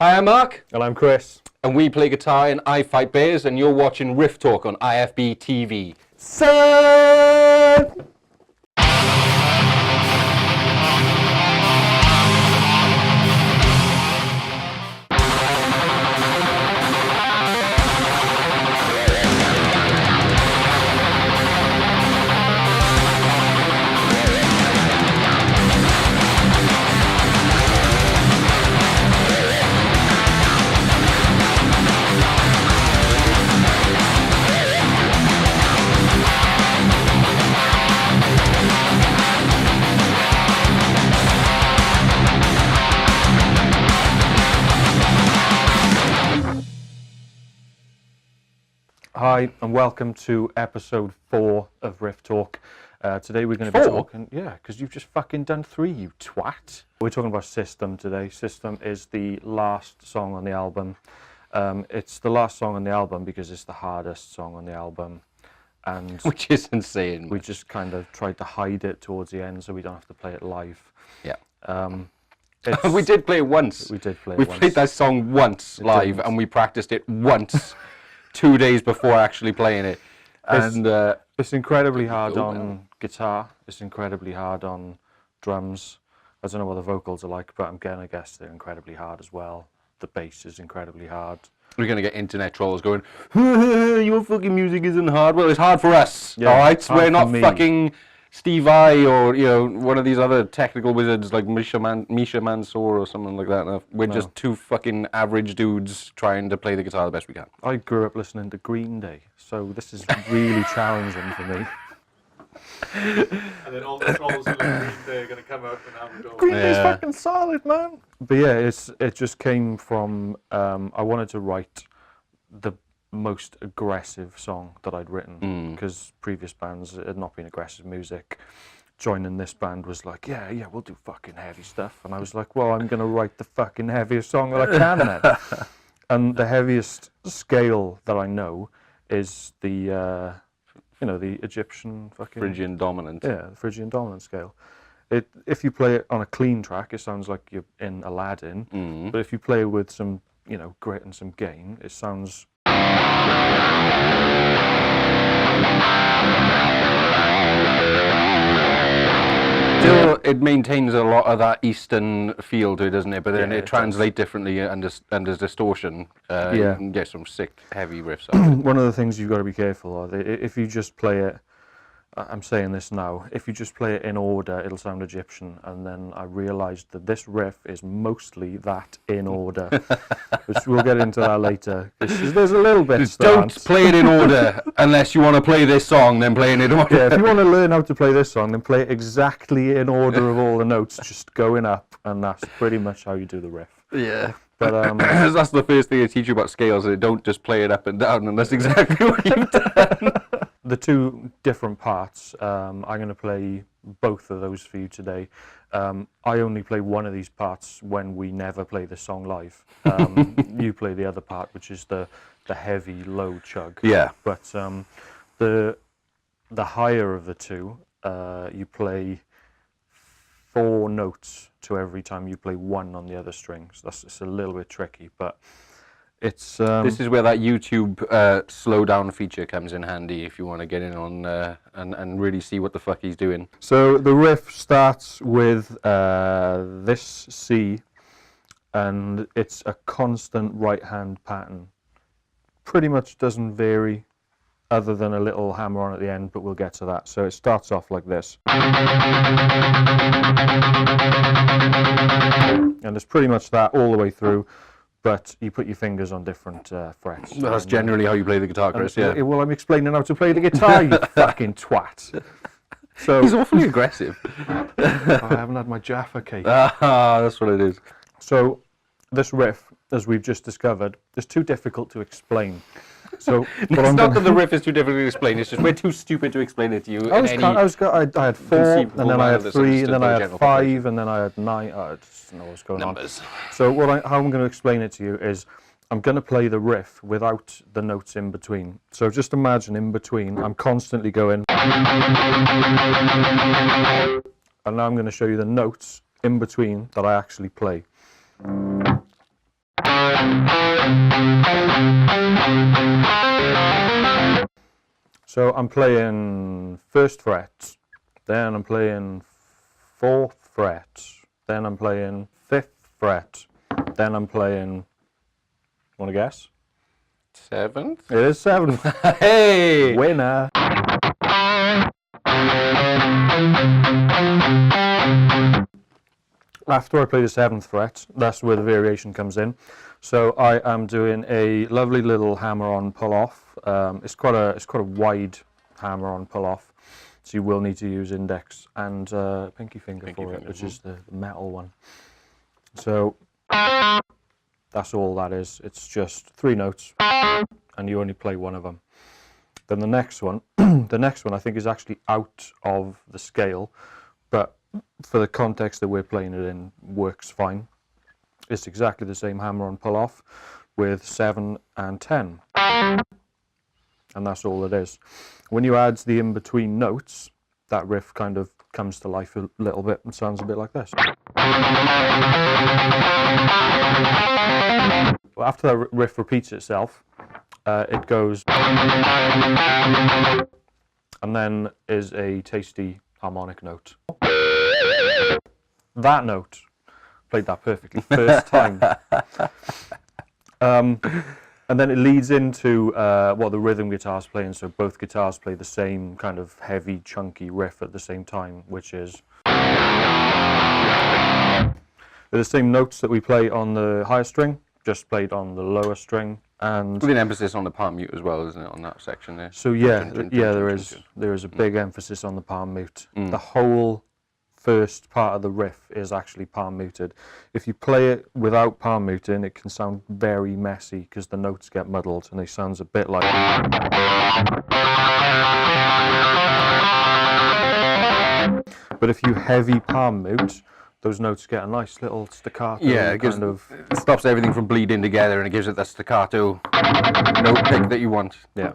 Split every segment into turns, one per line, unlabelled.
Hi, I'm Marc.
And I'm Chris.
And we play guitar in I Fight Bears, and you're watching Riff Talk on IFB TV. Son!
Hi, and welcome to episode 4 of Riff Talk. Today we're going to be talking... Yeah, because you've just fucking done 3, you twat. We're talking about System today. System is the last song on the album. It's the last song on the album because it's the hardest song on the album. And
which is insane.
We just kind of tried to hide it towards the end so we don't have to play it live.
Yeah. We did play it once.
We did play it once.
We played that song once live, and we practiced it once 2 days before actually playing it. And
it's incredibly hard on guitar. It's incredibly hard on drums. I don't know what the vocals are like, but I'm gonna guess they're incredibly hard as well. The bass is incredibly hard.
We're gonna get internet trolls going, your fucking music isn't hard. Well, it's hard for us,
yeah,
all right? We're not
me.
Fucking Steve Vai or, you know, one of these other technical wizards like Misha Mansour or something like that. We're just two fucking average dudes trying to play the guitar the best we can.
I grew up listening to Green Day, so this is really challenging for me.
And then all the trolls who like Green Day are going to come out and have a go.
Green Day's fucking solid, man. But yeah, it just came from, I wanted to write the most aggressive song that I'd written, because previous bands had not been aggressive music. Joining this band was like, yeah, we'll do fucking heavy stuff. And I was like, well, I'm going to write the fucking heaviest song that I can then. And the heaviest scale that I know is the, the Egyptian fucking...
Phrygian dominant.
Yeah, the Phrygian dominant scale. If you play it on a clean track, it sounds like you're in Aladdin. But if you play with some, grit and some gain, it sounds...
Still, it maintains a lot of that Eastern feel to it, doesn't it? But then it translates differently under distortion. You can get some sick, heavy riffs out of it.
One of the things you've got to be careful of, if you just play it, I'm saying this now, if you just play it in order, it'll sound Egyptian. And then I realised that this riff is mostly that in order. Which we'll get into that later. There's a little bit
Just don't play it in order unless you want to play this song, then play it in order.
Yeah, if you want to learn how to play this song, then play it exactly in order of all the notes, just going up. And that's pretty much how you do the riff.
Yeah.
But
that's the first thing they teach you about scales, is don't just play it up and down, and that's exactly what you've done.
The two different parts, I'm going to play both of those for you today. I only play one of these parts when we never play the song live. You play the other part, which is the heavy, low chug.
Yeah.
But the higher of the two, you play 4 notes to every time you play 1 on the other strings. It's a little bit tricky, but it's...
this is where that YouTube slow down feature comes in handy if you want to get in on and really see what the fuck he's doing.
So the riff starts with this C, and it's a constant right hand pattern. Pretty much doesn't vary other than a little hammer on at the end, but we'll get to that. So it starts off like this. And it's pretty much that all the way through, but you put your fingers on different frets.
Well, that's generally how you play the guitar, Chris, yeah.
Well, I'm explaining how to play the guitar, you fucking twat. So
he's awfully aggressive.
I haven't had my Jaffa cake.
Ah, that's what it is.
So this riff, as we've just discovered, is too difficult to explain. So
it's not that the riff is too difficult to explain, it's just we're too stupid to explain it to you.
I had 4, and then I had 3, and then I had 5, and then I had 9. I just don't know what's going on. So how I'm going to explain it to you is I'm going to play the riff without the notes in between. So just imagine in between, I'm constantly going. And now I'm going to show you the notes in between that I actually play. So I'm playing 1st fret, then I'm playing 4th fret, then I'm playing 5th fret, then I'm playing, want to guess?
7th?
It is 7th.
Hey!
Winner! After I play the 7th fret, that's where the variation comes in. So I am doing a lovely little hammer-on pull-off. It's quite a wide hammer-on pull-off, so you will need to use index and pinky finger for it, which is the metal one. So that's all that is. It's just 3 notes, and you only play one of them. Then the next one, the next one I think is actually out of the scale, but for the context that we're playing it in, works fine. It's exactly the same hammer-on pull-off with 7 and 10. And that's all it is. When you add the in-between notes, that riff kind of comes to life a little bit and sounds a bit like this. After that riff repeats itself, it goes, and then is a tasty harmonic note. That note, played that perfectly, first time. And then it leads into what the rhythm guitar's playing, so both guitars play the same kind of heavy, chunky riff at the same time, which is the same notes that we play on the higher string, just played on the lower string. And
with an emphasis on the palm mute as well, isn't it, on that section there?
So there is a big emphasis on the palm mute. The whole first part of the riff is actually palm muted. If you play it without palm muting, it can sound very messy because the notes get muddled and they sound a bit like. But if you heavy palm mute, those notes get a nice little staccato.
Yeah, it stops everything from bleeding together and it gives it that staccato note pick that you want.
Yeah.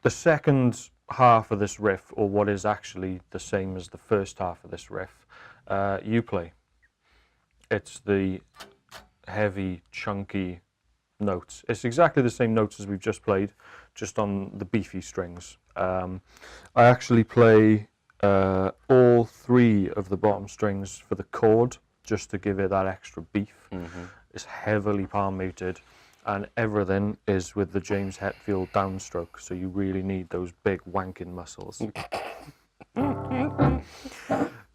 The second half of this riff, or what is actually the same as the first half of this riff, you play. It's the heavy, chunky notes. It's exactly the same notes as we've just played, just on the beefy strings. I actually play all 3 of the bottom strings for the chord, just to give it that extra beef. It's heavily palm muted, and everything is with the James Hetfield downstroke, so you really need those big wanking muscles.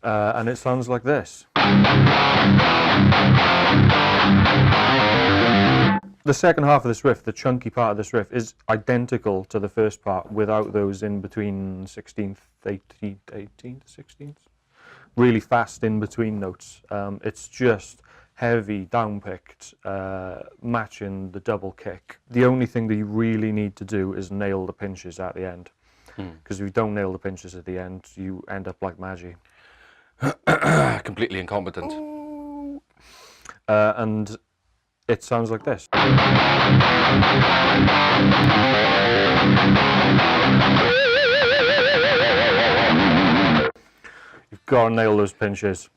And it sounds like this. The second half of this riff, the chunky part of this riff, is identical to the first part without those in between 16th, 18th to 16th. Really fast in between notes. It's just heavy, down-picked, matching the double kick. The only thing that you really need to do is nail the pinches at the end. Because if you don't nail the pinches at the end, you end up like Maggie.
Completely incompetent.
And it sounds like this. You've got to nail those pinches.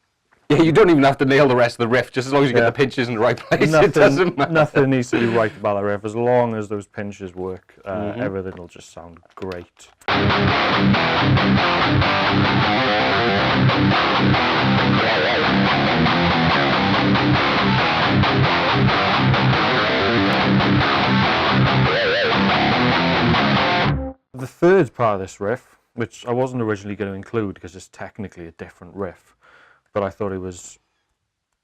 Yeah, you don't even have to nail the rest of the riff, just as long as you get the pinches in the right place, it doesn't matter.
Nothing needs to be right about the riff. As long as those pinches work, everything will just sound great. The third part of this riff, which I wasn't originally going to include because it's technically a different riff, but I thought it was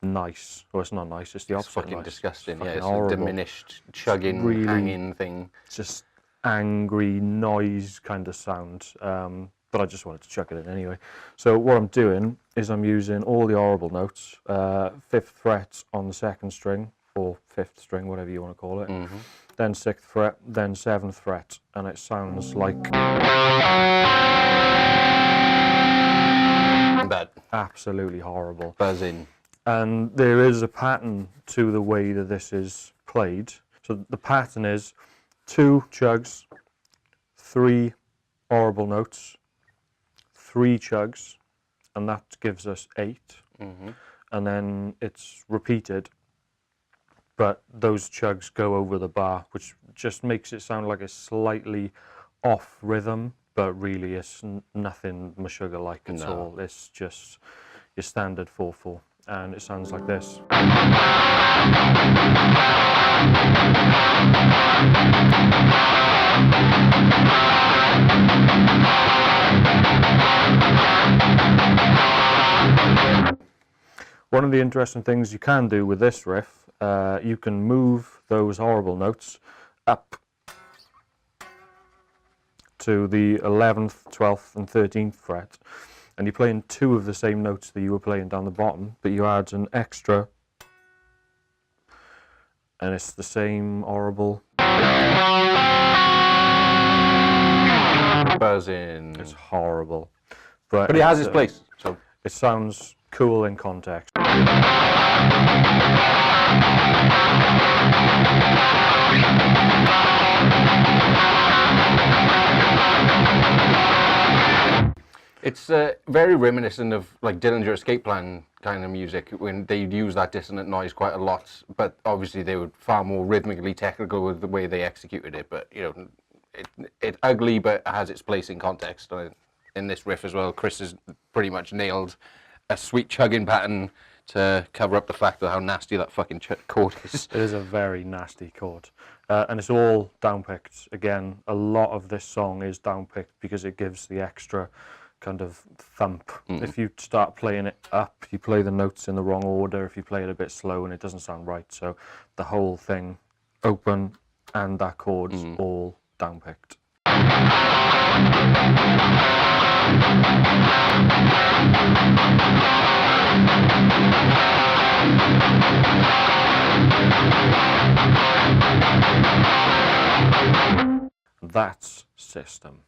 nice. Well, it's not nice, it's the opposite.
It's fucking
nice.
disgusting,
It's
it's
horrible.
a diminished, chugging,
really
hanging thing.
Just angry noise kind of sound, but I just wanted to chuck it in anyway. So what I'm doing is I'm using all the horrible notes, 5th fret on the 2nd string, or 5th string, whatever you want to call it, then 6th fret, then 7th fret, and it sounds like
But
absolutely horrible.
buzzing.
And there is a pattern to the way that this is played. So the pattern is 2 chugs, 3 horrible notes, 3 chugs, and that gives us 8. And then it's repeated, but those chugs go over the bar, which just makes it sound like a slightly off rhythm, but really it's nothing Meshuggah-like at all. It's just your standard 4/4, and it sounds like this. One of the interesting things you can do with this riff, you can move those horrible notes up to the 11th, 12th and 13th fret, and you're playing 2 of the same notes that you were playing down the bottom, but you add an extra, and it's the same horrible.
Buzzing.
It's horrible. But
it has its place. So
it sounds cool in context.
it's very reminiscent of like Dillinger Escape Plan kind of music, when they use that dissonant noise quite a lot, but obviously they were far more rhythmically technical with the way they executed it. But you know, it's ugly, but it has its place in context. In this riff as well, Chris has pretty much nailed a sweet chugging pattern to cover up the fact of how nasty that fucking chord is.
It is a very nasty chord. And it's all downpicked. Again, a lot of this song is downpicked because it gives the extra kind of thump. If you start playing it up, you play the notes in the wrong order. If you play it a bit slow, and it doesn't sound right. So the whole thing, open and that chord's all downpicked. That's System.